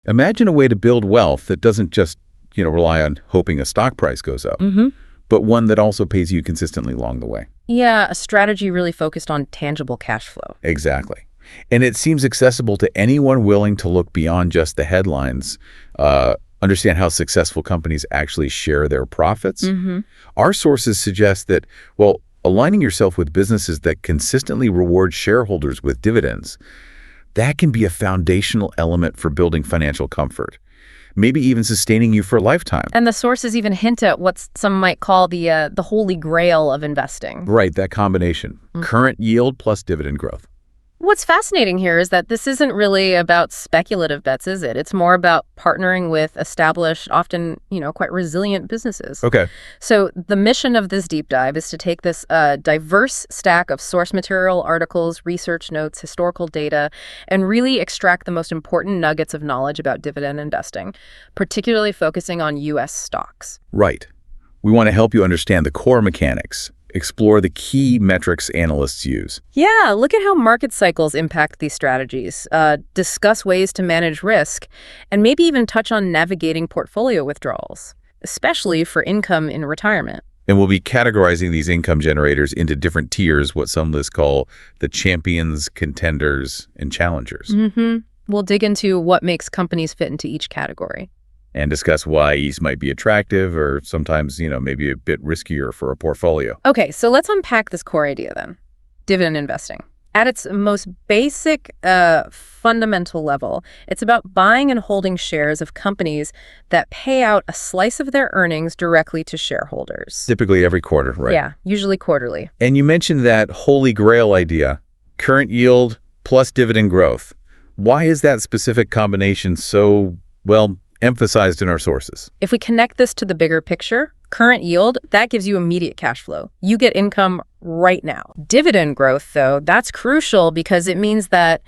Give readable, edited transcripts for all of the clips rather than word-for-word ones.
Imagine a way to build wealth that doesn't just, rely on hoping a stock price goes up, but one that also pays you consistently along the way. Yeah, a strategy really focused on tangible cash flow. Exactly. And it seems accessible to anyone willing to look beyond just the headlines, understand how successful companies actually share their profits. Our sources suggest that, aligning yourself with businesses that consistently reward shareholders with dividends, that can be a foundational element for building financial comfort, maybe even sustaining you for a lifetime. And the sources even hint at what some might call the holy grail of investing. Right, that combination. Current yield plus dividend growth. What's fascinating here is that this isn't really about speculative bets, is it? It's more about partnering with established, often, quite resilient businesses. Okay. So the mission of this deep dive is to take this diverse stack of source material, articles, research notes, historical data, and really extract the most important nuggets of knowledge about dividend investing, particularly focusing on U.S. stocks. Right. We want to help you understand the core mechanics, explore the key metrics analysts use. Yeah, look at how market cycles impact these strategies, discuss ways to manage risk, and maybe even touch on navigating portfolio withdrawals, especially for income in retirement. And we'll be categorizing these income generators into different tiers, what some lists call the champions, contenders, and challengers. We'll dig into what makes companies fit into each category. And discuss why each might be attractive or sometimes, maybe a bit riskier for a portfolio. Okay, so let's unpack this core idea then. Dividend investing. At its most basic, fundamental level, it's about buying and holding shares of companies that pay out a slice of their earnings directly to shareholders. Typically every quarter, right? Yeah, usually quarterly. And you mentioned that holy grail idea, current yield plus dividend growth. Why is that specific combination so, emphasized in our sources? If we connect this to the bigger picture, current yield, that gives you immediate cash flow. You get income right now. Dividend growth, though, that's crucial because it means that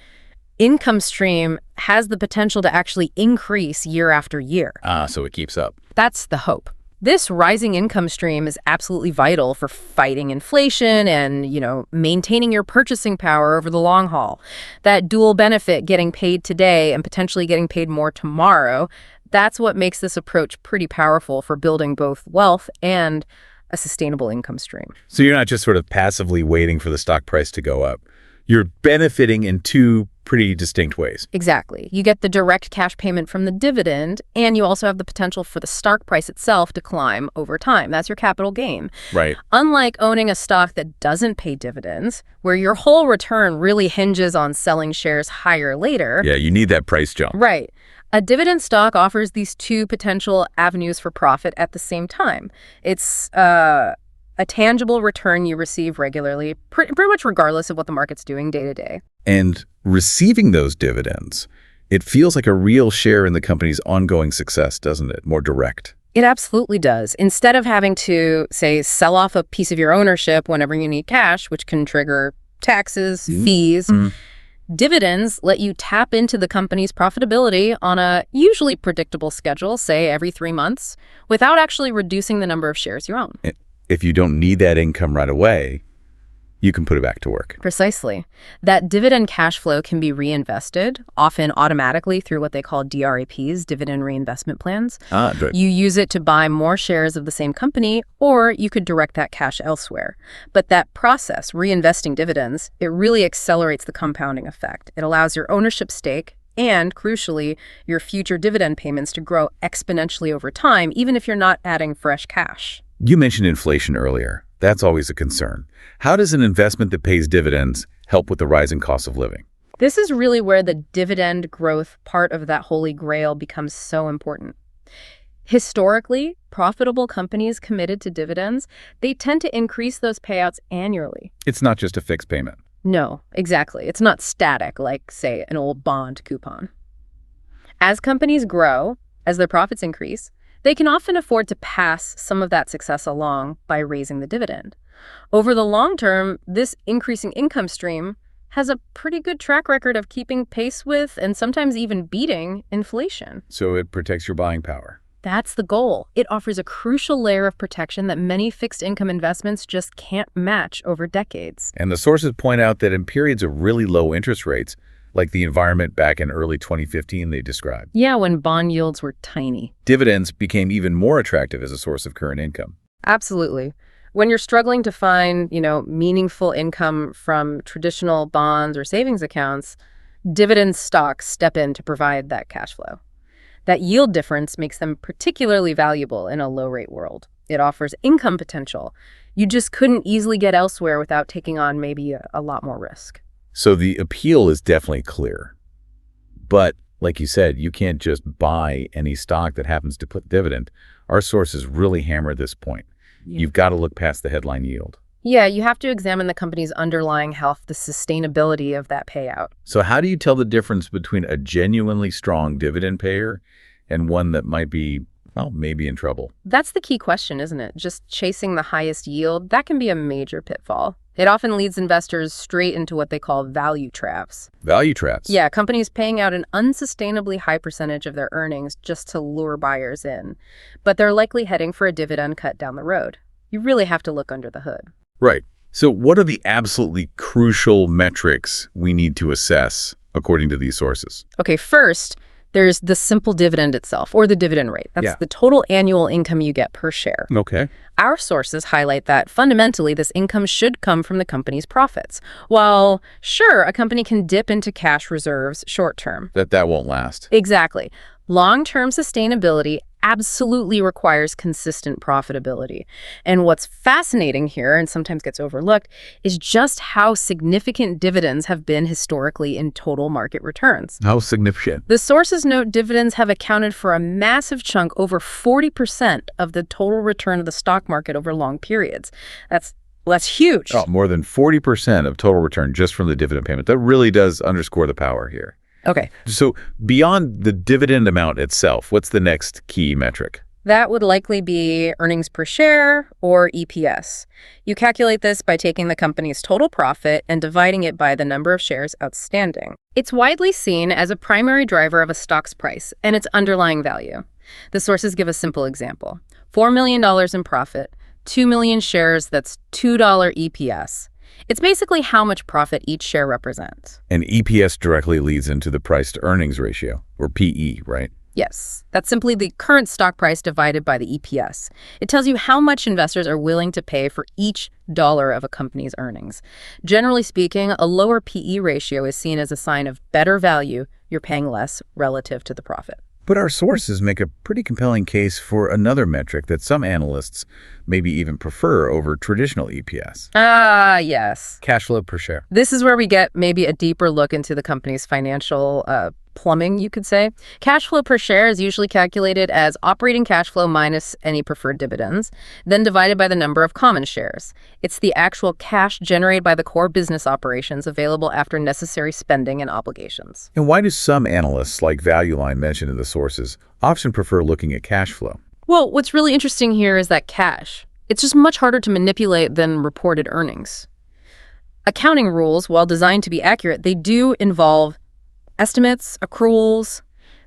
income stream has the potential to actually increase year after year. So it keeps up. That's the hope. This rising income stream is absolutely vital for fighting inflation and, maintaining your purchasing power over the long haul. That dual benefit, getting paid today and potentially getting paid more tomorrow, that's what makes this approach pretty powerful for building both wealth and a sustainable income stream. So you're not just sort of passively waiting for the stock price to go up. You're benefiting in two pretty distinct ways. Exactly. You get the direct cash payment from the dividend, and you also have the potential for the stock price itself to climb over time. That's your capital gain. Right. Unlike owning a stock that doesn't pay dividends, where your whole return really hinges on selling shares higher later. Yeah, you need that price jump. Right. A dividend stock offers these two potential avenues for profit at the same time. It's a tangible return you receive regularly, pretty much regardless of what the market's doing day to day. And receiving those dividends, it feels like a real share in the company's ongoing success, doesn't it? More direct. It absolutely does. Instead of having to, say, sell off a piece of your ownership whenever you need cash, which can trigger taxes, fees, dividends let you tap into the company's profitability on a usually predictable schedule, say every 3 months, without actually reducing the number of shares you own. If you don't need that income right away, you can put it back to work. Precisely. That dividend cash flow can be reinvested, often automatically through what they call DRAPs, dividend reinvestment plans. Right. You use it to buy more shares of the same company, or you could direct that cash elsewhere. But that process, reinvesting dividends, it really accelerates the compounding effect. It allows your ownership stake and, crucially, your future dividend payments to grow exponentially over time, even if you're not adding fresh cash. You mentioned inflation earlier. That's always a concern. How does an investment that pays dividends help with the rising cost of living? This is really where the dividend growth part of that holy grail becomes so important. Historically, profitable companies committed to dividends, they tend to increase those payouts annually. It's not just a fixed payment. No, exactly. It's not static like, say, an old bond coupon. As companies grow, as their profits increase, they can often afford to pass some of that success along by raising the dividend. Over the long term, this increasing income stream has a pretty good track record of keeping pace with and sometimes even beating inflation. So it protects your buying power. That's the goal. It offers a crucial layer of protection that many fixed income investments just can't match over decades. And the sources point out that in periods of really low interest rates, like the environment back in early 2015 they described. Yeah, when bond yields were tiny. Dividends became even more attractive as a source of current income. Absolutely. When you're struggling to find, meaningful income from traditional bonds or savings accounts, dividend stocks step in to provide that cash flow. That yield difference makes them particularly valuable in a low-rate world. It offers income potential you just couldn't easily get elsewhere without taking on maybe a lot more risk. So the appeal is definitely clear. But like you said, you can't just buy any stock that happens to put dividend. Our sources really hammer this point. Yeah. You've got to look past the headline yield. Yeah, you have to examine the company's underlying health, the sustainability of that payout. So how do you tell the difference between a genuinely strong dividend payer and one that might be, well, maybe in trouble? That's the key question, isn't it? Just chasing the highest yield, that can be a major pitfall. It often leads investors straight into what they call value traps. Value traps? Yeah, companies paying out an unsustainably high percentage of their earnings just to lure buyers in. But they're likely heading for a dividend cut down the road. You really have to look under the hood. Right. So what are the absolutely crucial metrics we need to assess according to these sources? Okay, first, there's the simple dividend itself, or the dividend rate. That's the total annual income you get per share. Okay. Our sources highlight that fundamentally this income should come from the company's profits. While, sure, a company can dip into cash reserves short term. That won't last. Exactly. Long-term sustainability absolutely requires consistent profitability. And what's fascinating here, and sometimes gets overlooked, is just how significant dividends have been historically in total market returns. How significant? The sources note dividends have accounted for a massive chunk, over 40% of the total return of the stock market over long periods. That's huge. Oh, more than 40% of total return just from the dividend payment. That really does underscore the power here. Okay. So beyond the dividend amount itself, what's the next key metric? That would likely be earnings per share, or EPS. You calculate this by taking the company's total profit and dividing it by the number of shares outstanding. It's widely seen as a primary driver of a stock's price and its underlying value. The sources give a simple example. $4 million in profit, 2 million shares, that's $2 EPS. It's basically how much profit each share represents. And EPS directly leads into the price-to-earnings ratio, or PE, right? Yes, that's simply the current stock price divided by the EPS. It tells you how much investors are willing to pay for each dollar of a company's earnings. Generally speaking, a lower PE ratio is seen as a sign of better value. You're paying less relative to the profit. But our sources make a pretty compelling case for another metric that some analysts maybe even prefer over traditional EPS. Yes. Cash flow per share. This is where we get maybe a deeper look into the company's financial plumbing, you could say. Cash flow per share is usually calculated as operating cash flow minus any preferred dividends, then divided by the number of common shares. It's the actual cash generated by the core business operations available after necessary spending and obligations. And why do some analysts, like Value Line mentioned in the sources, often prefer looking at cash flow? Well, what's really interesting here is that cash, it's just much harder to manipulate than reported earnings. Accounting rules, while designed to be accurate, they do involve estimates, accruals,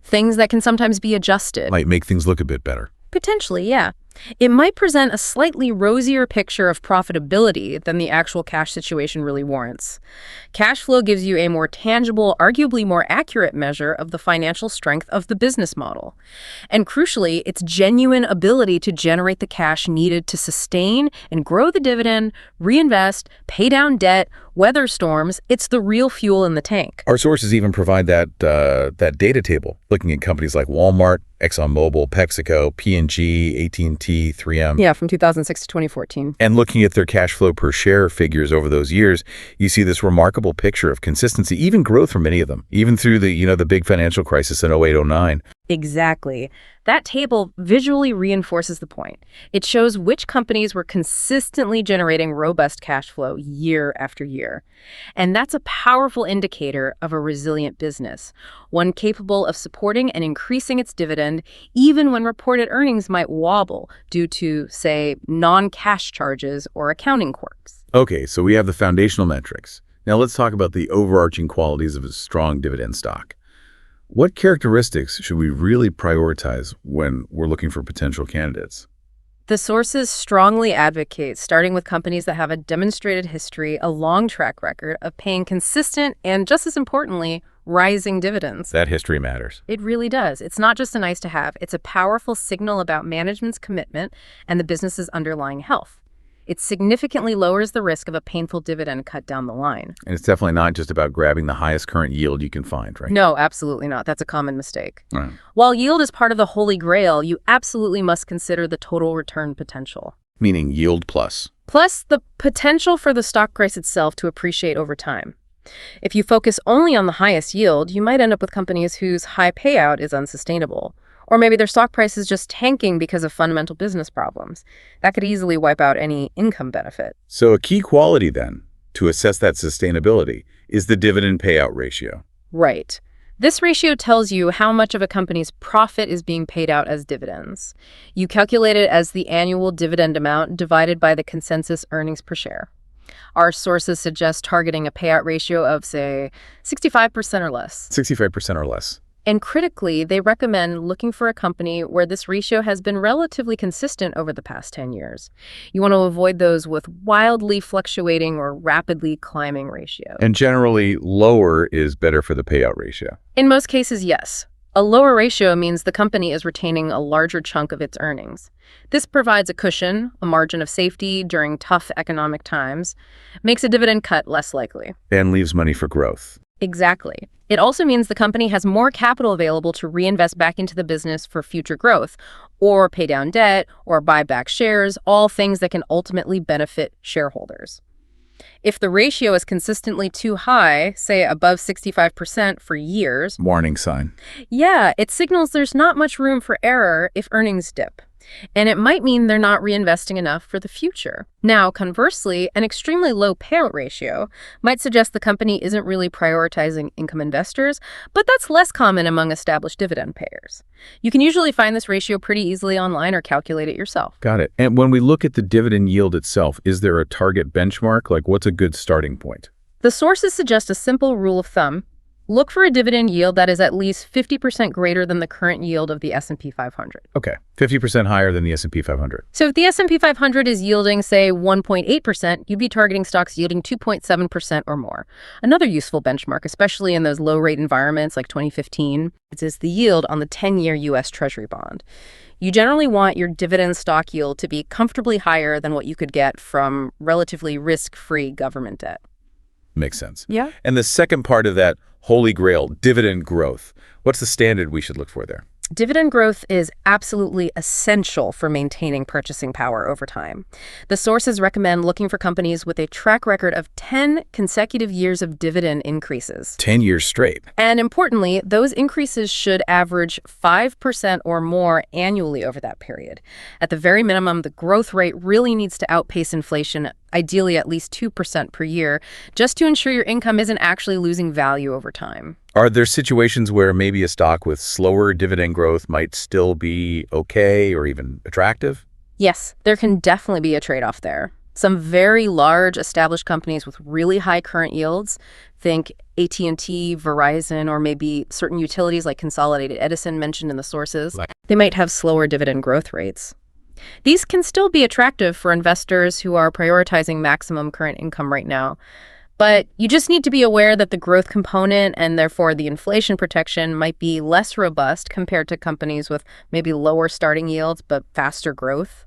things that can sometimes be adjusted. Might make things look a bit better. Potentially, yeah. It might present a slightly rosier picture of profitability than the actual cash situation really warrants. Cash flow gives you a more tangible, arguably more accurate measure of the financial strength of the business model. And crucially, its genuine ability to generate the cash needed to sustain and grow the dividend, reinvest, pay down debt, weather storms. It's the real fuel in the tank. Our sources even provide that data table, looking at companies like Walmart, ExxonMobil, PepsiCo, P&G, AT&T, 3M. Yeah, from 2006 to 2014. And looking at their cash flow per share figures over those years, you see this remarkable picture of consistency, even growth for many of them, even through the big financial crisis in 08-09. Exactly. That table visually reinforces the point. It shows which companies were consistently generating robust cash flow year after year. And that's a powerful indicator of a resilient business, one capable of supporting and increasing its dividend even when reported earnings might wobble due to, say, non-cash charges or accounting quirks. Okay, so we have the foundational metrics. Now let's talk about the overarching qualities of a strong dividend stock. What characteristics should we really prioritize when we're looking for potential candidates? The sources strongly advocate starting with companies that have a demonstrated history, a long track record of paying consistent and, just as importantly, rising dividends. That history matters. It really does. It's not just a nice to have. It's a powerful signal about management's commitment and the business's underlying health. It significantly lowers the risk of a painful dividend cut down the line. And it's definitely not just about grabbing the highest current yield you can find, right? No, absolutely not. That's a common mistake. Right. While yield is part of the holy grail, you absolutely must consider the total return potential. Meaning yield plus. Plus, the potential for the stock price itself to appreciate over time. If you focus only on the highest yield, you might end up with companies whose high payout is unsustainable. Or maybe their stock price is just tanking because of fundamental business problems. That could easily wipe out any income benefit. So a key quality then, to assess that sustainability, is the dividend payout ratio. Right. This ratio tells you how much of a company's profit is being paid out as dividends. You calculate it as the annual dividend amount divided by the consensus earnings per share. Our sources suggest targeting a payout ratio of, say, 65% or less. 65% or less. And critically, they recommend looking for a company where this ratio has been relatively consistent over the past 10 years. You want to avoid those with wildly fluctuating or rapidly climbing ratios. And generally, lower is better for the payout ratio. In most cases, yes. A lower ratio means the company is retaining a larger chunk of its earnings. This provides a cushion, a margin of safety during tough economic times, makes a dividend cut less likely. And leaves money for growth. Exactly. It also means the company has more capital available to reinvest back into the business for future growth, or pay down debt, or buy back shares, all things that can ultimately benefit shareholders. If the ratio is consistently too high, say above 65% for years, Warning sign. yeah, it signals there's not much room for error if earnings dip. And it might mean they're not reinvesting enough for the future. Now, conversely, an extremely low payout ratio might suggest the company isn't really prioritizing income investors, but that's less common among established dividend payers. You can usually find this ratio pretty easily online or calculate it yourself. Got it. And when we look at the dividend yield itself, is there a target benchmark? Like, what's a good starting point? The sources suggest a simple rule of thumb. Look for a dividend yield that is at least 50% greater than the current yield of the S&P 500. Okay, 50% higher than the S&P 500. So if the S&P 500 is yielding, say, 1.8%, you'd be targeting stocks yielding 2.7% or more. Another useful benchmark, especially in those low-rate environments like 2015, is the yield on the 10-year U.S. Treasury bond. You generally want your dividend stock yield to be comfortably higher than what you could get from relatively risk-free government debt. Makes sense. Yeah. And the second part of that holy grail, dividend growth, what's the standard we should look for there? Dividend growth is absolutely essential for maintaining purchasing power over time. The sources recommend looking for companies with a track record of 10 consecutive years of dividend increases. 10 years straight. And importantly, those increases should average 5% or more annually over that period. At the very minimum, the growth rate really needs to outpace inflation, ideally at least 2% per year, just to ensure your income isn't actually losing value over time. Are there situations where maybe a stock with slower dividend growth might still be okay or even attractive? Yes, there can definitely be a trade-off there. Some very large established companies with really high current yields, think AT&T, Verizon, or maybe certain utilities like Consolidated Edison mentioned in the sources, they might have slower dividend growth rates. These can still be attractive for investors who are prioritizing maximum current income right now. But you just need to be aware that the growth component and therefore the inflation protection might be less robust compared to companies with maybe lower starting yields but faster growth.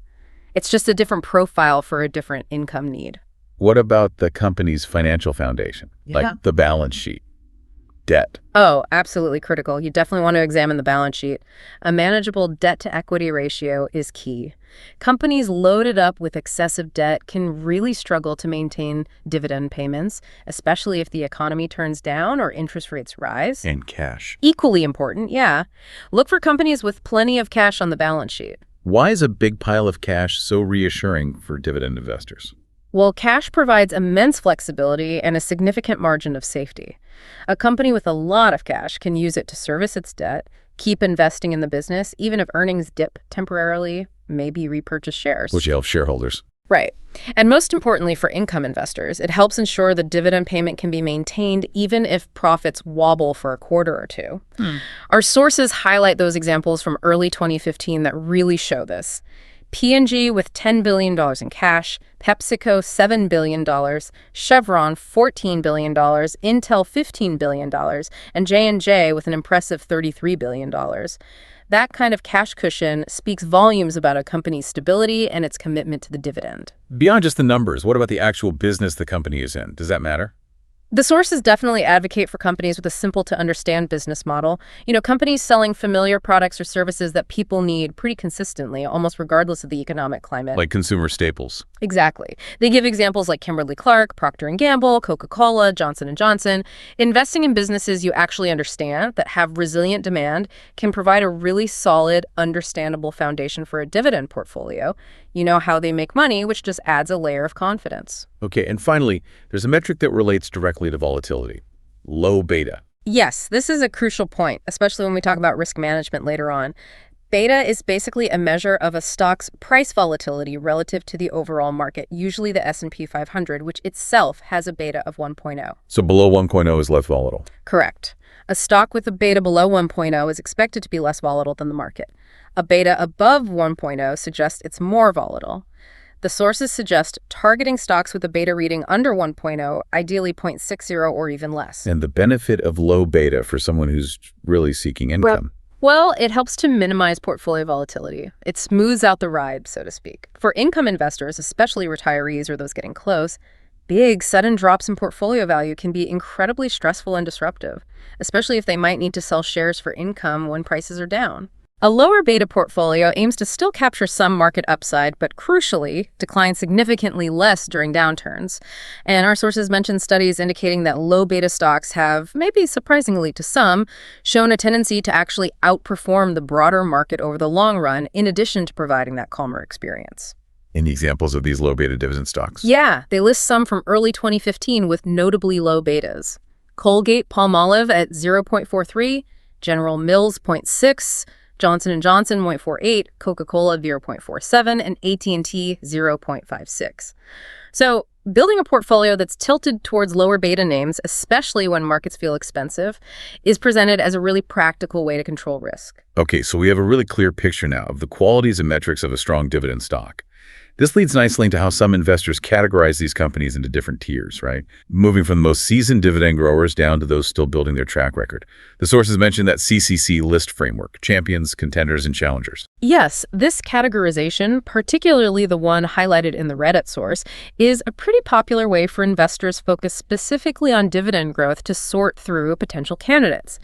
It's just a different profile for a different income need. What about the company's financial foundation, like the balance sheet, debt? Oh, absolutely critical. You definitely want to examine the balance sheet. A manageable debt-to-equity ratio is key. Companies loaded up with excessive debt can really struggle to maintain dividend payments, especially if the economy turns down or interest rates rise. And cash. Equally important, yeah. Look for companies with plenty of cash on the balance sheet. Why is a big pile of cash so reassuring for dividend investors? Well, cash provides immense flexibility and a significant margin of safety. A company with a lot of cash can use it to service its debt, keep investing in the business, even if earnings dip temporarily, maybe repurchase shares. Which helps shareholders. Right. And most importantly for income investors, it helps ensure the dividend payment can be maintained even if profits wobble for a quarter or two. Our sources highlight those examples from early 2015 that really show this. P&G with $10 billion in cash, PepsiCo $7 billion, Chevron $14 billion, Intel $15 billion, and J&J with an impressive $33 billion. That kind of cash cushion speaks volumes about a company's stability and its commitment to the dividend. Beyond just the numbers, what about the actual business the company is in? Does that matter? The sources definitely advocate for companies with a simple-to-understand business model. Companies selling familiar products or services that people need pretty consistently, almost regardless of the economic climate. Like consumer staples. Exactly. They give examples like Kimberly-Clark, Procter & Gamble, Coca-Cola, Johnson & Johnson. Investing in businesses you actually understand that have resilient demand can provide a really solid, understandable foundation for a dividend portfolio. You know how they make money, which just adds a layer of confidence. Okay, and finally, there's a metric that relates directly to volatility: low beta. Yes, this is a crucial point, especially when we talk about risk management later on. Beta is basically a measure of a stock's price volatility relative to the overall market, usually the S&P 500, which itself has a beta of 1.0. So below 1.0 is less volatile. Correct. A stock with a beta below 1.0 is expected to be less volatile than the market. A beta above 1.0 suggests it's more volatile. The sources suggest targeting stocks with a beta reading under 1.0, ideally 0.60 or even less. And the benefit of low beta for someone who's really seeking income? Well, it helps to minimize portfolio volatility. It smooths out the ride, so to speak. For income investors, especially retirees or those getting close, big, sudden drops in portfolio value can be incredibly stressful and disruptive, especially if they might need to sell shares for income when prices are down. A lower beta portfolio aims to still capture some market upside, but crucially, decline significantly less during downturns. And our sources mention studies indicating that low beta stocks have, maybe surprisingly to some, shown a tendency to actually outperform the broader market over the long run, in addition to providing that calmer experience. Any examples of these low beta dividend stocks? Yeah, they list some from early 2015 with notably low betas. Colgate-Palmolive at 0.43, General Mills 0.6, Johnson & Johnson 0.48, Coca-Cola 0.47, and AT&T 0.56. So building a portfolio that's tilted towards lower beta names, especially when markets feel expensive, is presented as a really practical way to control risk. Okay, so we have a really clear picture now of the qualities and metrics of a strong dividend stock. This leads nicely into how some investors categorize these companies into different tiers, right? Moving from the most seasoned dividend growers down to those still building their track record. The sources mention that CCC list framework: champions, contenders, and challengers. Yes, this categorization, particularly the one highlighted in the Reddit source, is a pretty popular way for investors focused specifically on dividend growth to sort through potential candidates.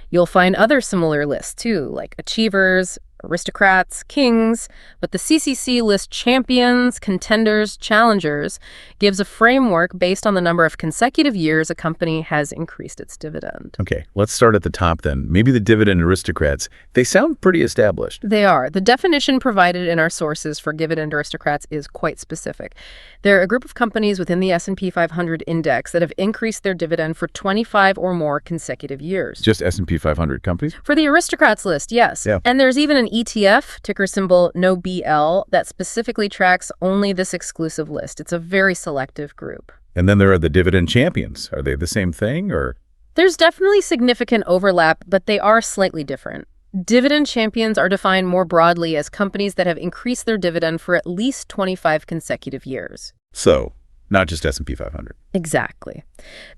You'll find other similar lists too, like achievers, aristocrats, kings, but the CCC lists champions, contenders, challengers, gives a framework based on the number of consecutive years a company has increased its dividend. Okay, let's start at the top then. Maybe the dividend aristocrats. They sound pretty established. They are. The definition provided in our sources for dividend aristocrats is quite specific. They're a group of companies within the S&P 500 index that have increased their dividend for 25 or more consecutive years. Just S&P 500 companies? For the aristocrats list, yes. Yeah. And there's even an ETF, ticker symbol NOBL, that specifically tracks only this exclusive list. It's a very selective group. And then there are the Dividend Champions. Are they the same thing, or? There's definitely significant overlap, but they are slightly different. Dividend champions are defined more broadly as companies that have increased their dividend for at least 25 consecutive years. So, not just S&P 500. Exactly.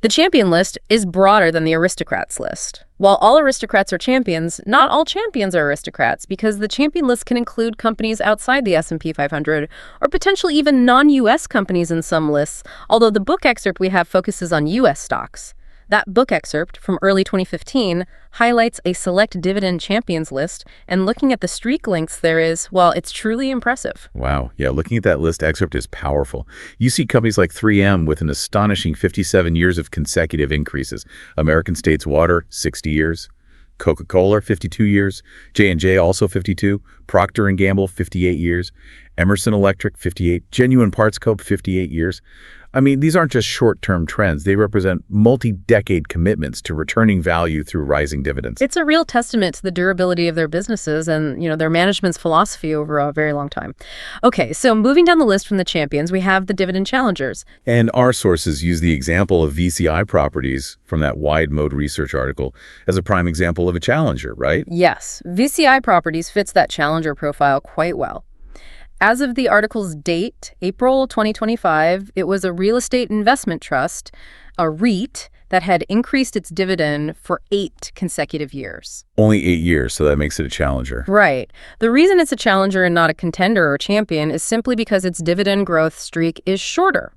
The champion list is broader than the aristocrats list. While all aristocrats are champions, not all champions are aristocrats, because the champion list can include companies outside the S&P 500 or potentially even non-U.S. companies in some lists, although the book excerpt we have focuses on U.S. stocks. That book excerpt from early 2015 highlights a select dividend champions list, and looking at the streak lengths there is, well, it's truly impressive. Wow. Yeah, looking at that list excerpt is powerful. You see companies like 3M with an astonishing 57 years of consecutive increases. American States Water, 60 years. Coca-Cola, 52 years. J&J, also 52. Procter & Gamble, 58 years. Emerson Electric, 58. Genuine Parts Co., 58 years. I mean, these aren't just short-term trends. They represent multi-decade commitments to returning value through rising dividends. It's a real testament to the durability of their businesses and, their management's philosophy over a very long time. Okay, so moving down the list from the champions, we have the dividend challengers. And our sources use the example of VCI properties from that Wide Mode research article as a prime example of a challenger, right? Yes, VCI properties fits that challenger profile quite well. As of the article's date, April 2025, it was a real estate investment trust, a REIT, that had increased its dividend for 8 consecutive years. Only 8 years, so that makes it a challenger. Right. The reason it's a challenger and not a contender or champion is simply because its dividend growth streak is shorter.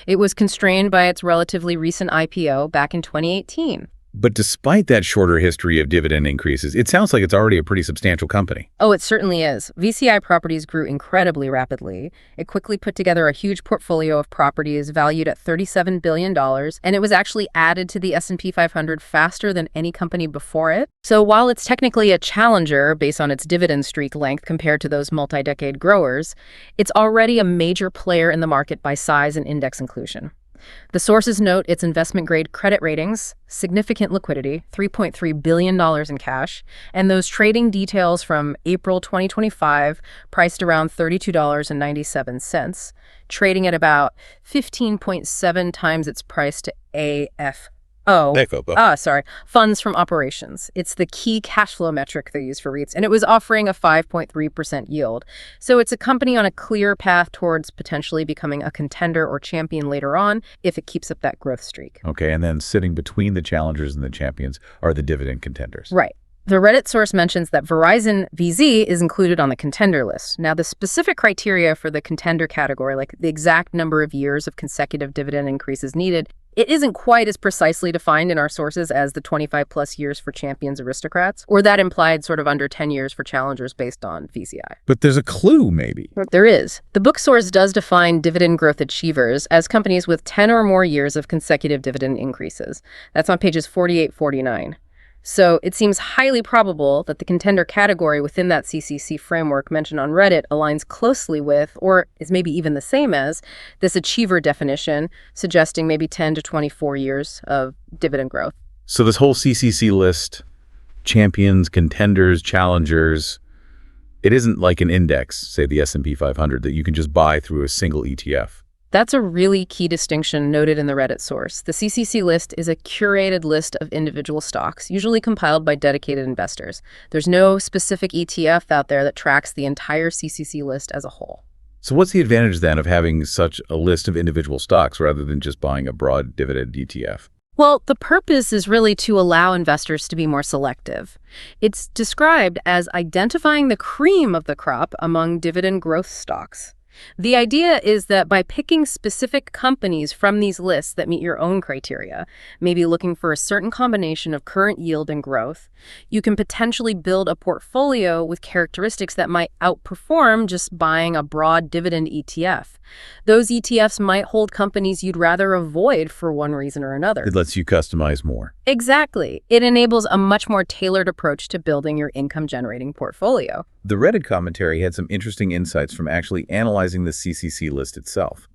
It was constrained by its relatively recent IPO back in 2018. But despite that shorter history of dividend increases, it sounds like it's already a pretty substantial company. Oh, it certainly is. VCI Properties grew incredibly rapidly. It quickly put together a huge portfolio of properties valued at $37 billion, and it was actually added to the S&P 500 faster than any company before it. So while it's technically a challenger based on its dividend streak length compared to those multi-decade growers, it's already a major player in the market by size and index inclusion. The sources note its investment-grade credit ratings, significant liquidity, $3.3 billion in cash, and those trading details from April 2025 priced around $32.97, trading at about 15.7 times its price to funds from operations. It's the key cash flow metric they use for REITs, and it was offering a 5.3% yield. So it's a company on a clear path towards potentially becoming a contender or champion later on if it keeps up that growth streak. Okay, and then sitting between the challengers and the champions are the dividend contenders. Right. The Reddit source mentions that Verizon VZ is included on the contender list. Now, the specific criteria for the contender category, like the exact number of years of consecutive dividend increases needed, it isn't quite as precisely defined in our sources as the 25-plus years for champions aristocrats, or that implied sort of under 10 years for challengers based on VCI. But there's a clue, maybe. There is. The book source does define dividend growth achievers as companies with 10 or more years of consecutive dividend increases. That's on pages 48-49. So it seems highly probable that the contender category within that CCC framework mentioned on Reddit aligns closely with, or is maybe even the same as, this achiever definition, suggesting maybe 10 to 24 years of dividend growth. So this whole CCC list, champions, contenders, challengers, it isn't like an index, say the S&P 500, that you can just buy through a single ETF. That's a really key distinction noted in the Reddit source. The CCC list is a curated list of individual stocks, usually compiled by dedicated investors. There's no specific ETF out there that tracks the entire CCC list as a whole. So what's the advantage then of having such a list of individual stocks rather than just buying a broad dividend ETF? Well, the purpose is really to allow investors to be more selective. It's described as identifying the cream of the crop among dividend growth stocks. The idea is that by picking specific companies from these lists that meet your own criteria, maybe looking for a certain combination of current yield and growth, you can potentially build a portfolio with characteristics that might outperform just buying a broad dividend ETF. Those ETFs might hold companies you'd rather avoid for one reason or another. It lets you customize more. Exactly. It enables a much more tailored approach to building your income-generating portfolio. The Reddit commentary had some interesting insights from actually analyzing the CCC list itself.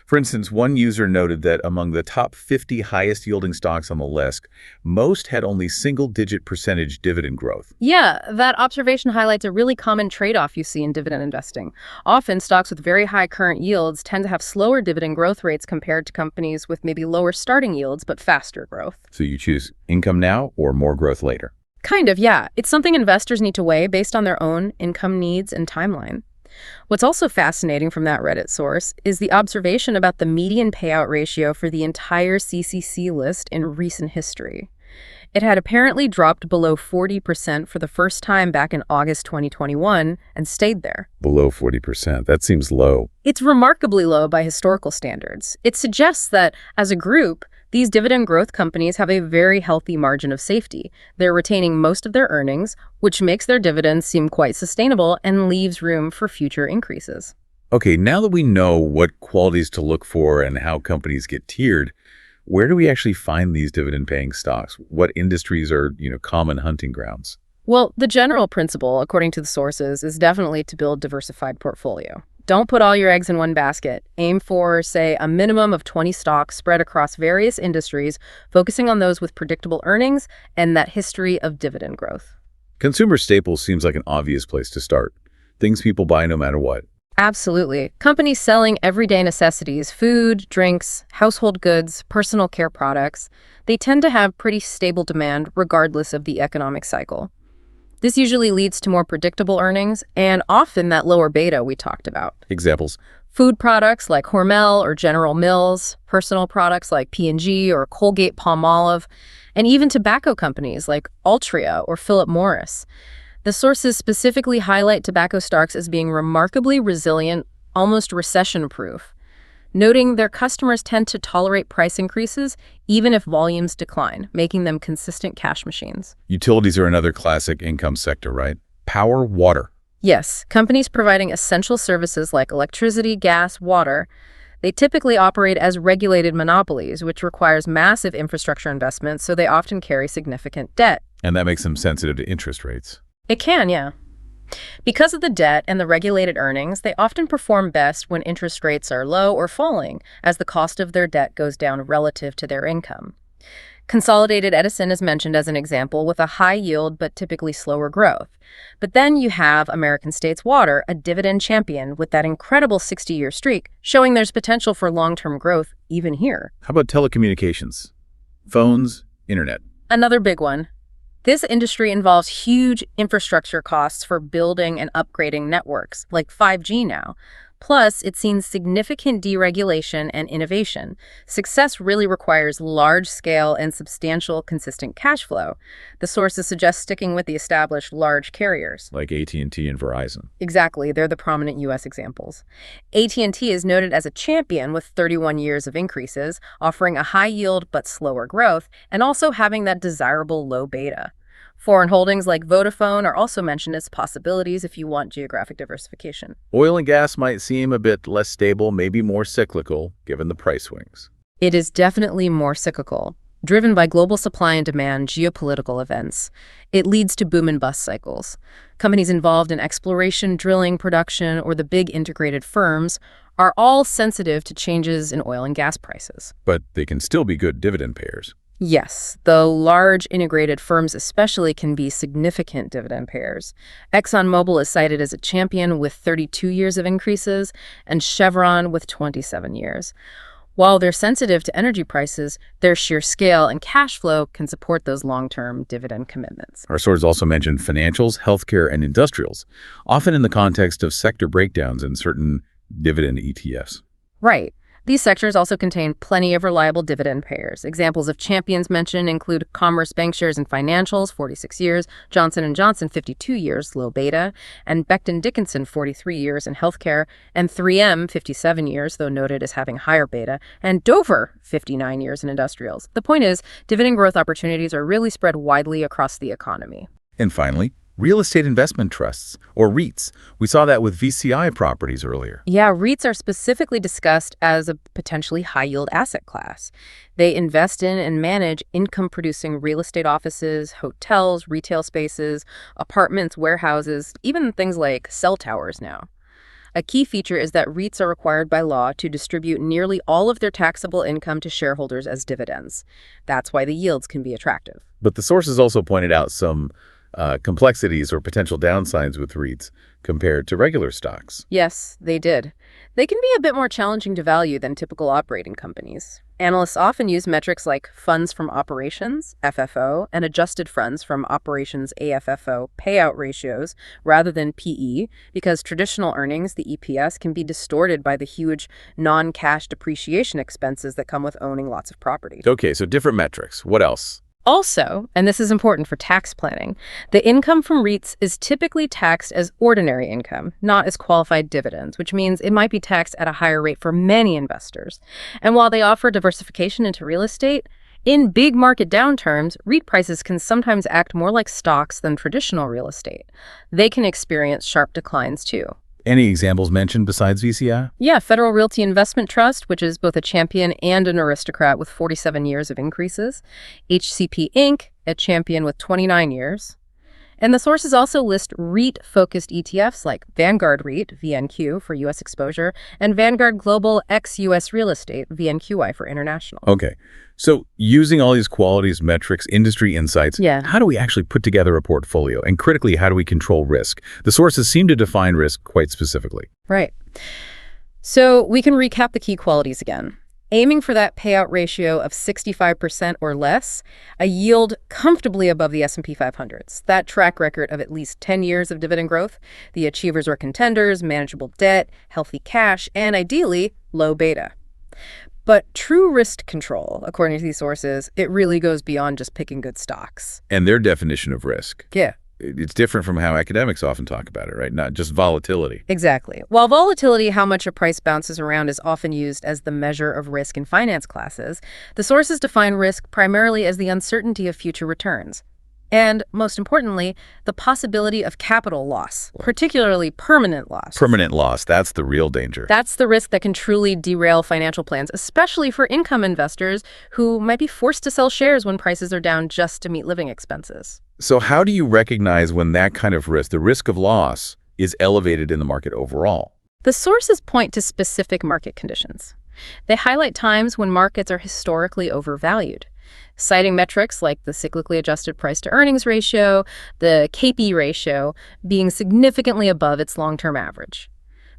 For instance, one user noted that among the top 50 highest yielding stocks on the list, most had only single-digit percentage dividend growth. Yeah, that observation highlights a really common trade-off you see in dividend investing. Often, stocks with very high current yields tend to have slower dividend growth rates compared to companies with maybe lower starting yields but faster growth. So you choose income now or more growth later? Kind of, yeah. It's something investors need to weigh based on their own income needs and timeline. What's also fascinating from that Reddit source is the observation about the median payout ratio for the entire CCC list in recent history. It had apparently dropped below 40% for the first time back in August 2021 and stayed there. Below 40%. That seems low. It's remarkably low by historical standards. It suggests that, as a group, these dividend growth companies have a very healthy margin of safety. They're retaining most of their earnings, which makes their dividends seem quite sustainable and leaves room for future increases. Okay, now that we know what qualities to look for and how companies get tiered, where do we actually find these dividend-paying stocks? What industries are, common hunting grounds? Well, the general principle, according to the sources, is definitely to build diversified portfolio. Don't put all your eggs in one basket. Aim for, say, a minimum of 20 stocks spread across various industries, focusing on those with predictable earnings and that history of dividend growth. Consumer staples seems like an obvious place to start. Things people buy no matter what. Absolutely. Companies selling everyday necessities, food, drinks, household goods, personal care products, they tend to have pretty stable demand regardless of the economic cycle. This usually leads to more predictable earnings and often that lower beta we talked about. Examples? Food products like Hormel or General Mills, personal products like P&G or Colgate-Palmolive, and even tobacco companies like Altria or Philip Morris. The sources specifically highlight tobacco stocks as being remarkably resilient, almost recession-proof, noting their customers tend to tolerate price increases even if volumes decline, making them consistent cash machines. Utilities are another classic income sector, right? Power, water. Yes, companies providing essential services like electricity, gas, water, they typically operate as regulated monopolies, which requires massive infrastructure investments, so they often carry significant debt. And that makes them sensitive to interest rates. It can, yeah. Because of the debt and the regulated earnings, they often perform best when interest rates are low or falling, as the cost of their debt goes down relative to their income. Consolidated Edison is mentioned as an example with a high yield but typically slower growth. But then you have American States Water, a dividend champion with that incredible 60-year streak, showing there's potential for long-term growth even here. How about telecommunications? Phones, internet. Another big one. This industry involves huge infrastructure costs for building and upgrading networks, like 5G now. Plus, it's seen significant deregulation and innovation. Success really requires large-scale and substantial consistent cash flow. The sources suggest sticking with the established large carriers. Like AT&T and Verizon. Exactly, they're the prominent U.S. examples. AT&T is noted as a champion with 31 years of increases, offering a high yield but slower growth, and also having that desirable low beta. Foreign holdings like Vodafone are also mentioned as possibilities if you want geographic diversification. Oil and gas might seem a bit less stable, maybe more cyclical, given the price swings. It is definitely more cyclical, driven by global supply and demand geopolitical events. It leads to boom and bust cycles. Companies involved in exploration, drilling, production, or the big integrated firms are all sensitive to changes in oil and gas prices. But they can still be good dividend payers. Yes, the large integrated firms especially can be significant dividend payers. ExxonMobil is cited as a champion with 32 years of increases, and Chevron with 27 years. While they're sensitive to energy prices, their sheer scale and cash flow can support those long-term dividend commitments. Our sources also mentioned financials, healthcare, and industrials, often in the context of sector breakdowns in certain dividend ETFs. Right. These sectors also contain plenty of reliable dividend payers. Examples of champions mentioned include Commerce Bankshares and Financials, 46 years, Johnson & Johnson, 52 years, low beta, and Becton Dickinson, 43 years in healthcare, and 3M, 57 years, though noted as having higher beta, and Dover, 59 years in industrials. The point is, dividend growth opportunities are really spread widely across the economy. And finally, real estate investment trusts, or REITs. We saw that with VCI properties earlier. Yeah, REITs are specifically discussed as a potentially high-yield asset class. They invest in and manage income-producing real estate offices, hotels, retail spaces, apartments, warehouses, even things like cell towers now. A key feature is that REITs are required by law to distribute nearly all of their taxable income to shareholders as dividends. That's why the yields can be attractive. But the sources also pointed out some complexities or potential downsides with REITs compared to regular stocks. Yes, they did. They can be a bit more challenging to value than typical operating companies. Analysts often use metrics like funds from operations, FFO, and adjusted funds from operations, AFFO, payout ratios rather than PE, because traditional earnings, the EPS, can be distorted by the huge non-cash depreciation expenses that come with owning lots of property. Okay, so different metrics. What else? Also, and this is important for tax planning, the income from REITs is typically taxed as ordinary income, not as qualified dividends, which means it might be taxed at a higher rate for many investors. And while they offer diversification into real estate, in big market downturns, REIT prices can sometimes act more like stocks than traditional real estate. They can experience sharp declines too. Any examples mentioned besides VCI? Yeah, Federal Realty Investment Trust, which is both a champion and an aristocrat with 47 years of increases. HCP Inc., a champion with 29 years. And the sources also list REIT-focused ETFs like Vanguard REIT, VNQ, for U.S. exposure, and Vanguard Global ex-U.S. Real Estate, VNQI, for international. Okay. So using all these qualities, metrics, industry insights, how do we actually put together a portfolio? And critically, how do we control risk? The sources seem to define risk quite specifically. Right. So we can recap the key qualities again. aiming for that payout ratio of 65% or less, a yield comfortably above the S&P 500's. That track record of at least 10 years of dividend growth, the achievers are contenders, manageable debt, healthy cash, and ideally, low beta. But true risk control, according to these sources, it really goes beyond just picking good stocks. And their definition of risk. Yeah. It's different from how academics often talk about it, right? Not just volatility. Exactly. While volatility, how much a price bounces around, is often used as the measure of risk in finance classes, the sources define risk primarily as the uncertainty of future returns. And, most importantly, the possibility of capital loss, particularly permanent loss. Permanent loss, that's the real danger. That's the risk that can truly derail financial plans, especially for income investors who might be forced to sell shares when prices are down just to meet living expenses. So how do you recognize when that kind of risk, the risk of loss, is elevated in the market overall? The sources point to specific market conditions. They highlight times when markets are historically overvalued, citing metrics like the cyclically adjusted price-to-earnings ratio, the KP ratio, being significantly above its long-term average.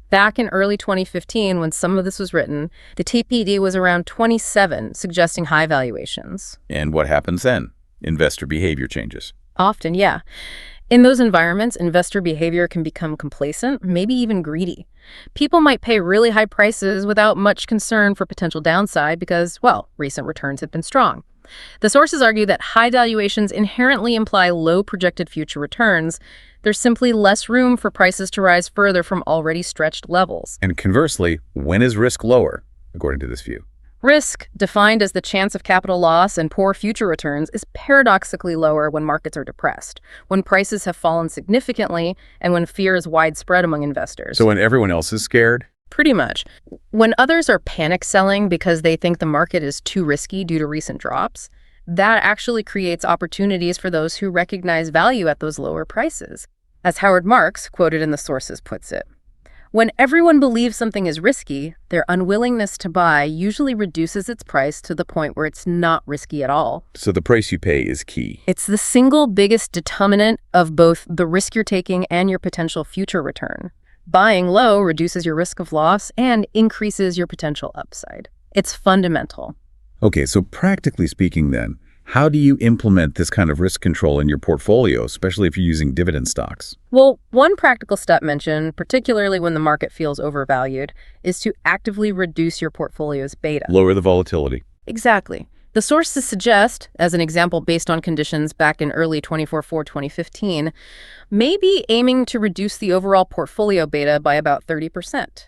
Back in early 2015, when some of this was written, the TPD was around 27, suggesting high valuations. And what happens then? Investor behavior changes. Often, yeah. In those environments, investor behavior can become complacent, maybe even greedy. People might pay really high prices without much concern for potential downside because, well, recent returns have been strong. The sources argue that high valuations inherently imply low projected future returns. There's simply less room for prices to rise further from already stretched levels. And conversely, when is risk lower, according to this view? Risk, defined as the chance of capital loss and poor future returns, is paradoxically lower when markets are depressed, when prices have fallen significantly, and when fear is widespread among investors. So when everyone else is scared? Pretty much. When others are panic selling because they think the market is too risky due to recent drops, that actually creates opportunities for those who recognize value at those lower prices. As Howard Marks, quoted in the sources, puts it, when everyone believes something is risky, their unwillingness to buy usually reduces its price to the point where it's not risky at all. So the price you pay is key. It's the single biggest determinant of both the risk you're taking and your potential future return. Buying low reduces your risk of loss and increases your potential upside. It's fundamental. Okay, so practically speaking then, how do you implement this kind of risk control in your portfolio, especially if you're using dividend stocks? Well, one practical step mentioned, particularly when the market feels overvalued, is to actively reduce your portfolio's beta. Lower the volatility. Exactly. The sources suggest, as an example based on conditions back in early 2015, maybe aiming to reduce the overall portfolio beta by about 30%.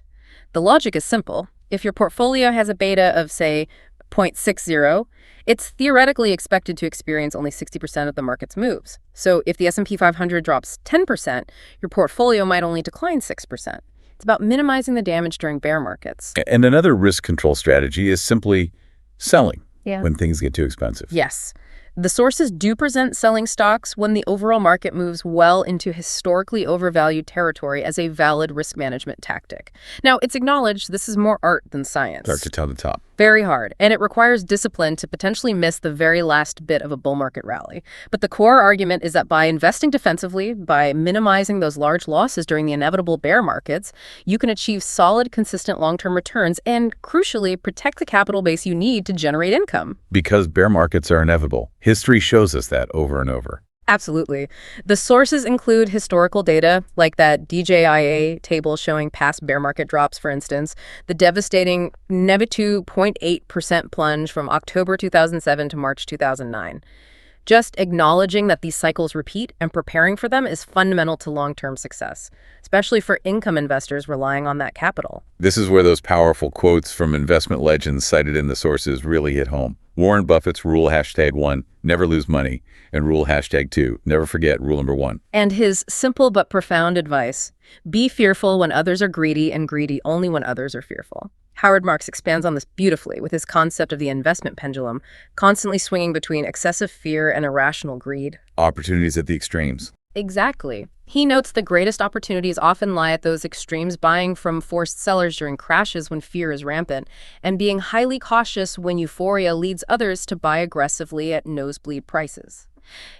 The logic is simple. If your portfolio has a beta of, say, 0.60, it's theoretically expected to experience only 60% of the market's moves. So if the S&P 500 drops 10%, your portfolio might only decline 6%. It's about minimizing the damage during bear markets. And another risk control strategy is simply selling when things get too expensive. Yes. The sources do present selling stocks when the overall market moves well into historically overvalued territory as a valid risk management tactic. Now, it's acknowledged this is more art than science. Start to tell the top. Very hard, and it requires discipline to potentially miss the very last bit of a bull market rally. But the core argument is that by investing defensively, by minimizing those large losses during the inevitable bear markets, you can achieve solid, consistent long-term returns and, crucially, protect the capital base you need to generate income. Because bear markets are inevitable. History shows us that over and over. Absolutely. The sources include historical data, like that DJIA table showing past bear market drops, for instance, the devastating negative 0.8% plunge from October 2007 to March 2009. Just acknowledging that these cycles repeat and preparing for them is fundamental to long-term success, especially for income investors relying on that capital. This is where those powerful quotes from investment legends cited in the sources really hit home. Warren Buffett's rule #1, never lose money, and rule #2, never forget rule number 1. And his simple but profound advice, be fearful when others are greedy and greedy only when others are fearful. Howard Marks expands on this beautifully with his concept of the investment pendulum, constantly swinging between excessive fear and irrational greed. Opportunities at the extremes. Exactly. He notes the greatest opportunities often lie at those extremes, buying from forced sellers during crashes when fear is rampant, and being highly cautious when euphoria leads others to buy aggressively at nosebleed prices.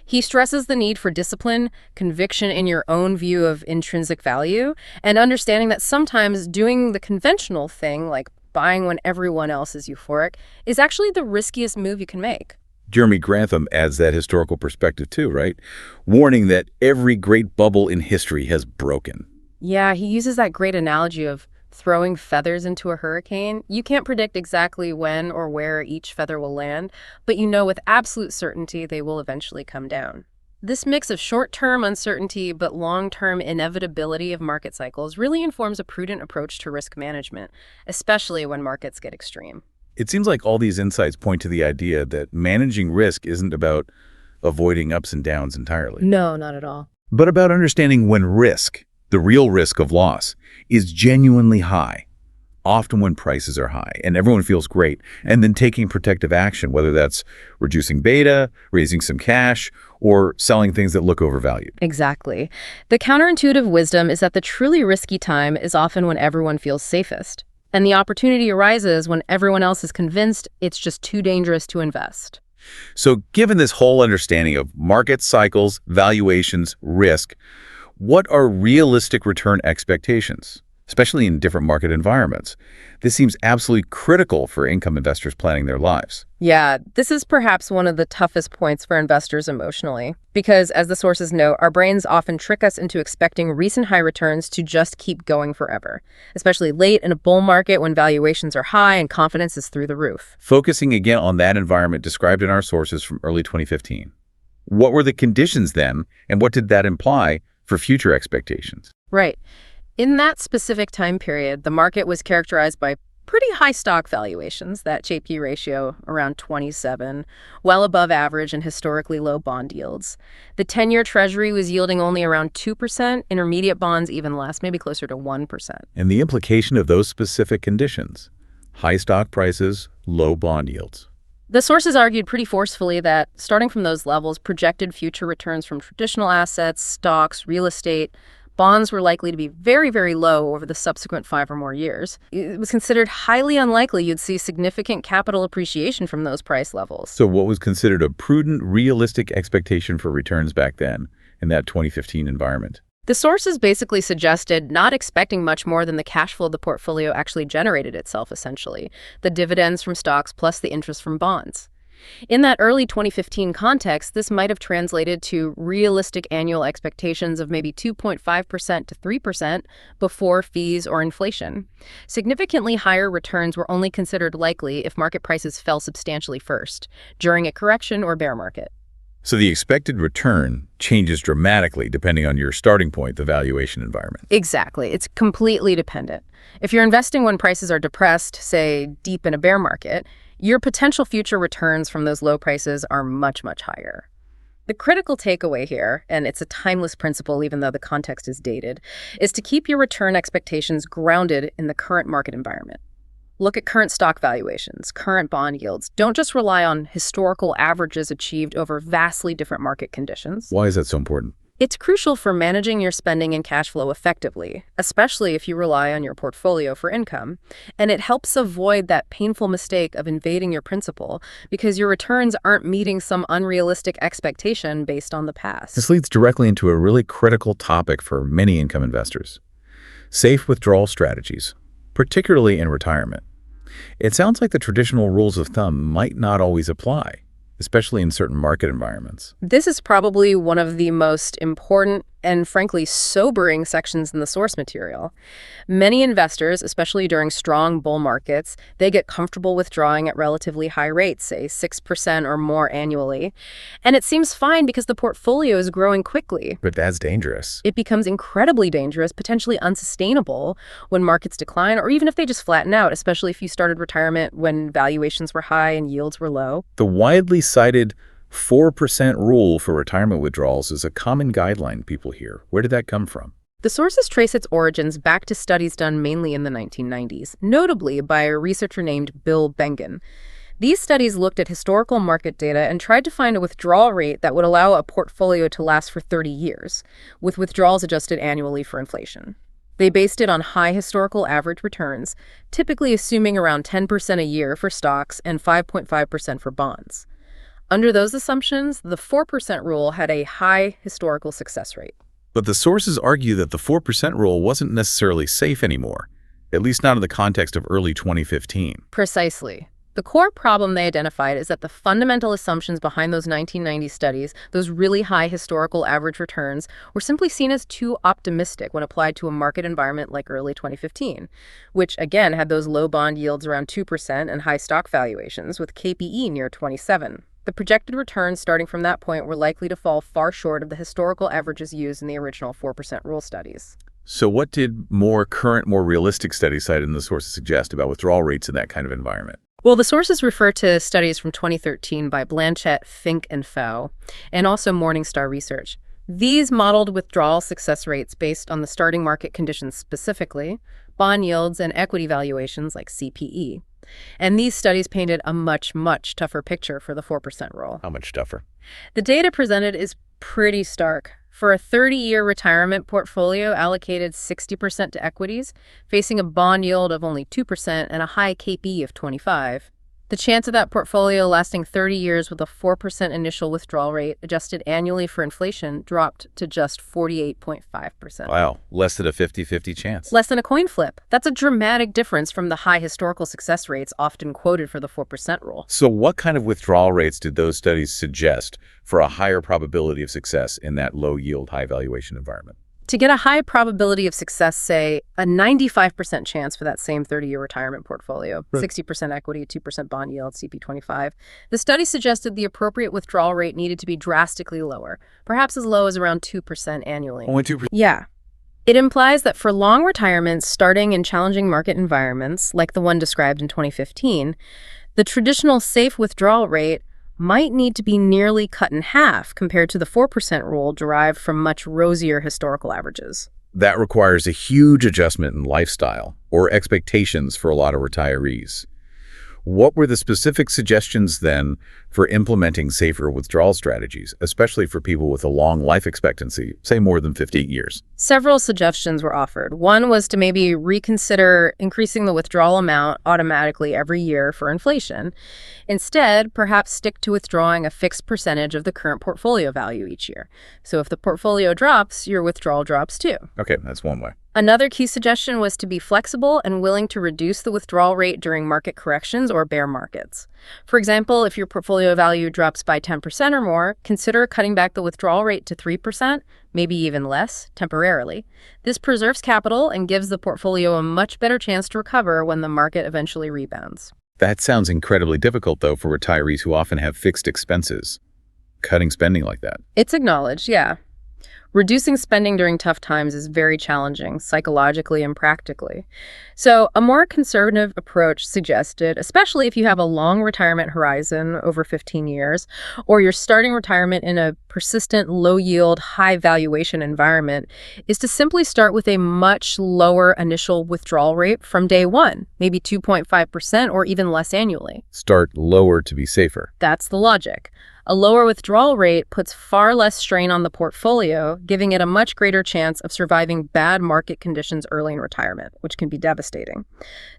He stresses the need for discipline, conviction in your own view of intrinsic value, and understanding that sometimes doing the conventional thing, like buying when everyone else is euphoric, is actually the riskiest move you can make. Jeremy Grantham adds that historical perspective too, right? Warning that every great bubble in history has broken. Yeah, he uses that great analogy of throwing feathers into a hurricane. You can't predict exactly when or where each feather will land, but you know with absolute certainty they will eventually come down. This mix of short-term uncertainty but long-term inevitability of market cycles really informs a prudent approach to risk management, especially when markets get extreme. It seems like all these insights point to the idea that managing risk isn't about avoiding ups and downs entirely, No, not at all. but about understanding when risk, the real risk of loss, is genuinely high, often when prices are high and everyone feels great, and then taking protective action, whether that's reducing beta, raising some cash, or selling things that look overvalued. Exactly. The counterintuitive wisdom is that the truly risky time is often when everyone feels safest. And the opportunity arises when everyone else is convinced it's just too dangerous to invest. So given this whole understanding of market cycles, valuations, risk, what are realistic return expectations, especially in different market environments? This seems absolutely critical for income investors planning their lives. Yeah, this is perhaps one of the toughest points for investors emotionally, because as the sources note, our brains often trick us into expecting recent high returns to just keep going forever, especially late in a bull market when valuations are high and confidence is through the roof. Focusing again on that environment described in our sources from early 2015. What were the conditions then, and what did that imply for future expectations? Right. In that specific time period, the market was characterized by pretty high stock valuations, that JP ratio around 27, well above average and historically low bond yields. The 10-year Treasury was yielding only around 2%, intermediate bonds even less, maybe closer to 1%. And the implication of those specific conditions: high stock prices, low bond yields. The sources argued pretty forcefully that, starting from those levels, projected future returns from traditional assets, stocks, real estate, bonds were likely to be very, very low over the subsequent 5 or more years. It was considered highly unlikely you'd see significant capital appreciation from those price levels. So what was considered a prudent, realistic expectation for returns back then in that 2015 environment? The sources basically suggested not expecting much more than the cash flow the portfolio actually generated itself, essentially, the dividends from stocks plus the interest from bonds. In that early 2015 context, this might have translated to realistic annual expectations of maybe 2.5% to 3% before fees or inflation. Significantly higher returns were only considered likely if market prices fell substantially first, during a correction or bear market. So the expected return changes dramatically depending on your starting point, the valuation environment. Exactly. It's completely dependent. If you're investing when prices are depressed, say deep in a bear market, your potential future returns from those low prices are much, much higher. The critical takeaway here, and it's a timeless principle even though the context is dated, is to keep your return expectations grounded in the current market environment. Look at current stock valuations, current bond yields. Don't just rely on historical averages achieved over vastly different market conditions. Why is that so important? It's crucial for managing your spending and cash flow effectively, especially if you rely on your portfolio for income. And it helps avoid that painful mistake of invading your principal because your returns aren't meeting some unrealistic expectation based on the past. This leads directly into a really critical topic for many income investors: safe withdrawal strategies, particularly in retirement. It sounds like the traditional rules of thumb might not always apply, especially in certain market environments. This is probably one of the most important and frankly sobering sections in the source material. Many investors, especially during strong bull markets, they get comfortable withdrawing at relatively high rates, say 6% or more annually. And it seems fine because the portfolio is growing quickly. But that's dangerous. It becomes incredibly dangerous, potentially unsustainable when markets decline, or even if they just flatten out, especially if you started retirement when valuations were high and yields were low. The widely cited 4% rule for retirement withdrawals is a common guideline people hear. Where did that come from? The sources trace its origins back to studies done mainly in the 1990s, notably by a researcher named Bill Bengen. These studies looked at historical market data and tried to find a withdrawal rate that would allow a portfolio to last for 30 years, with withdrawals adjusted annually for inflation. They based it on high historical average returns, typically assuming around 10% a year for stocks and 5.5% for bonds. Under those assumptions, the 4% rule had a high historical success rate. But the sources argue that the 4% rule wasn't necessarily safe anymore, at least not in the context of early 2015. Precisely. The core problem they identified is that the fundamental assumptions behind those 1990 studies, those really high historical average returns, were simply seen as too optimistic when applied to a market environment like early 2015, which again had those low bond yields around 2% and high stock valuations, with KPE near 27. The projected returns starting from that point were likely to fall far short of the historical averages used in the original 4% rule studies. So what did more current, more realistic studies cited in the sources suggest about withdrawal rates in that kind of environment? Well, the sources refer to studies from 2013 by Blanchett, Fink, and Faux, and also Morningstar Research. These modeled withdrawal success rates based on the starting market conditions specifically, bond yields, and equity valuations like CPE. And these studies painted a much, much tougher picture for the 4% rule. How much tougher? The data presented is pretty stark. For a 30-year retirement portfolio allocated 60% to equities, facing a bond yield of only 2% and a high KPE of 25, the chance of that portfolio lasting 30 years with a 4% initial withdrawal rate adjusted annually for inflation dropped to just 48.5%. Wow, less than a 50-50 chance. Less than a coin flip. That's a dramatic difference from the high historical success rates often quoted for the 4% rule. So what kind of withdrawal rates did those studies suggest for a higher probability of success in that low-yield, high-valuation environment? To get a high probability of success, say, a 95% chance for that same 30-year retirement portfolio, 60% equity, 2% bond yield, CP25, the study suggested the appropriate withdrawal rate needed to be drastically lower, perhaps as low as around 2% annually. Only 2%? Yeah. It implies that for long retirements starting in challenging market environments, like the one described in 2015, the traditional safe withdrawal rate might need to be nearly cut in half compared to the 4% rule derived from much rosier historical averages. That requires a huge adjustment in lifestyle or expectations for a lot of retirees. What were the specific suggestions then for implementing safer withdrawal strategies, especially for people with a long life expectancy, say more than 50 years? Several suggestions were offered. One was to maybe reconsider increasing the withdrawal amount automatically every year for inflation. Instead, perhaps stick to withdrawing a fixed percentage of the current portfolio value each year. So if the portfolio drops, your withdrawal drops too. Okay, that's one way. Another key suggestion was to be flexible and willing to reduce the withdrawal rate during market corrections or bear markets. For example, if your portfolio value drops by 10% or more, consider cutting back the withdrawal rate to 3%, maybe even less, temporarily. This preserves capital and gives the portfolio a much better chance to recover when the market eventually rebounds. That sounds incredibly difficult, though, for retirees who often have fixed expenses. Cutting spending like that. It's acknowledged, yeah. Reducing spending during tough times is very challenging, psychologically and practically. So a more conservative approach suggested, especially if you have a long retirement horizon over 15 years, or you're starting retirement in a persistent, low-yield, high-valuation environment, is to simply start with a much lower initial withdrawal rate from day one, maybe 2.5% or even less annually. Start lower to be safer. That's the logic. A lower withdrawal rate puts far less strain on the portfolio, giving it a much greater chance of surviving bad market conditions early in retirement, which can be devastating.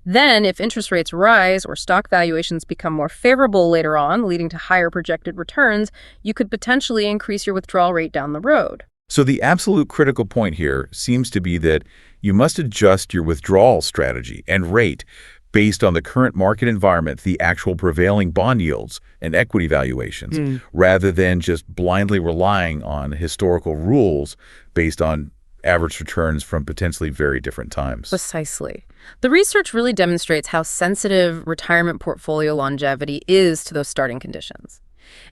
Then, if interest rates rise or stock valuations become more favorable later on, leading to higher projected returns, you could potentially increase your withdrawal rate down the road. So the absolute critical point here seems to be that you must adjust your withdrawal strategy and rate based on the current market environment, the actual prevailing bond yields and equity valuations, rather than just blindly relying on historical rules based on average returns from potentially very different times. Precisely. The research really demonstrates how sensitive retirement portfolio longevity is to those starting conditions.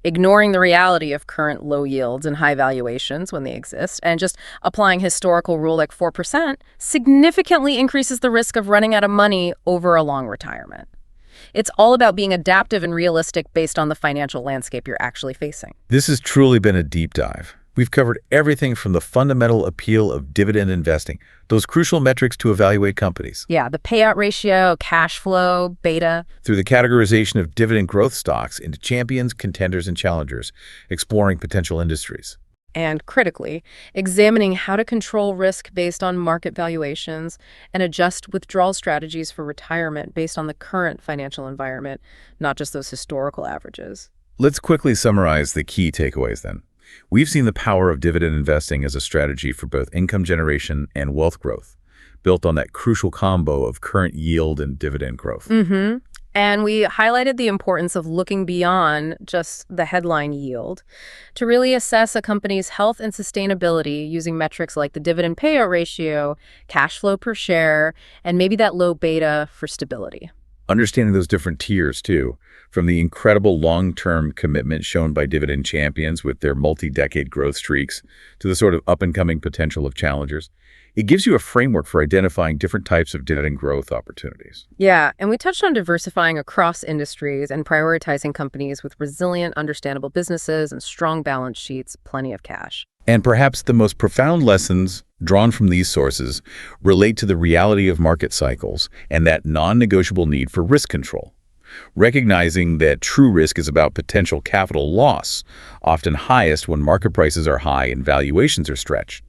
Ignoring the reality of current low yields and high valuations when they exist, and just applying historical rule like 4% significantly increases the risk of running out of money over a long retirement. It's all about being adaptive and realistic based on the financial landscape you're actually facing. This has truly been a deep dive. We've covered everything from the fundamental appeal of dividend investing, those crucial metrics to evaluate companies. Yeah, the payout ratio, cash flow, beta. Through the categorization of dividend growth stocks into champions, contenders, and challengers, exploring potential industries. And critically, examining how to control risk based on market valuations and adjust withdrawal strategies for retirement based on the current financial environment, not just those historical averages. Let's quickly summarize the key takeaways then. We've seen the power of dividend investing as a strategy for both income generation and wealth growth. built on that crucial combo of current yield and dividend growth. Mm-hmm. And we highlighted the importance of looking beyond just the headline yield to really assess a company's health and sustainability using metrics like the dividend payout ratio, cash flow per share, and maybe that low beta for stability. Understanding those different tiers, too, from the incredible long-term commitment shown by Dividend Champions with their multi-decade growth streaks to the sort of up-and-coming potential of challengers, it gives you a framework for identifying different types of dividend growth opportunities. Yeah, and we touched on diversifying across industries and prioritizing companies with resilient, understandable businesses and strong balance sheets, plenty of cash. And perhaps the most profound lessons drawn from these sources relate to the reality of market cycles and that non-negotiable need for risk control. Recognizing that true risk is about potential capital loss, often highest when market prices are high and valuations are stretched.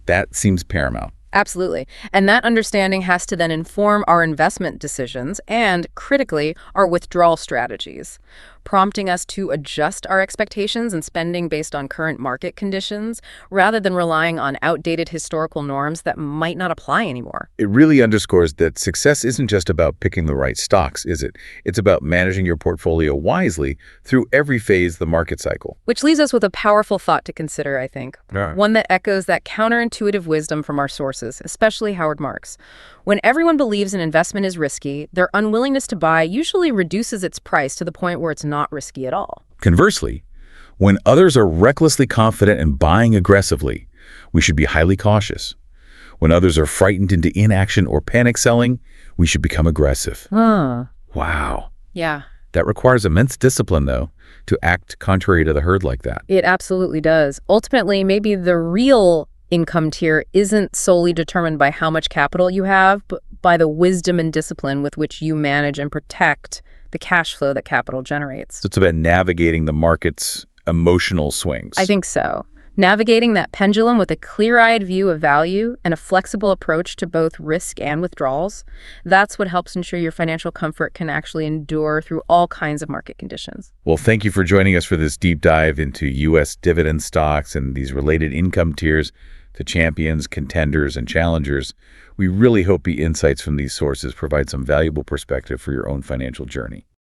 That seems paramount. Absolutely. And that understanding has to then inform our investment decisions and, critically, our withdrawal strategies, prompting us to adjust our expectations and spending based on current market conditions rather than relying on outdated historical norms that might not apply anymore. It really underscores that success isn't just about picking the right stocks, is it? It's about managing your portfolio wisely through every phase of the market cycle. Which leaves us with a powerful thought to consider, I think. Yeah. One that echoes that counterintuitive wisdom from our sources, especially Howard Marks. When everyone believes an investment is risky, their unwillingness to buy usually reduces its price to the point where it's not risky at all. Conversely, when others are recklessly confident and buying aggressively, we should be highly cautious. When others are frightened into inaction or panic selling, we should become aggressive. Wow. Yeah. That requires immense discipline, though, to act contrary to the herd like that. It absolutely does. Ultimately, maybe the real income tier isn't solely determined by how much capital you have, but by the wisdom and discipline with which you manage and protect the cash flow that capital generates. So it's about navigating the market's emotional swings. I think so. Navigating that pendulum with a clear-eyed view of value and a flexible approach to both risk and withdrawals, that's what helps ensure your financial comfort can actually endure through all kinds of market conditions. Well, thank you for joining us for this deep dive into U.S. dividend stocks and these related income tiers to champions, contenders, and challengers. We really hope the insights from these sources provide some valuable perspective for your own financial journey.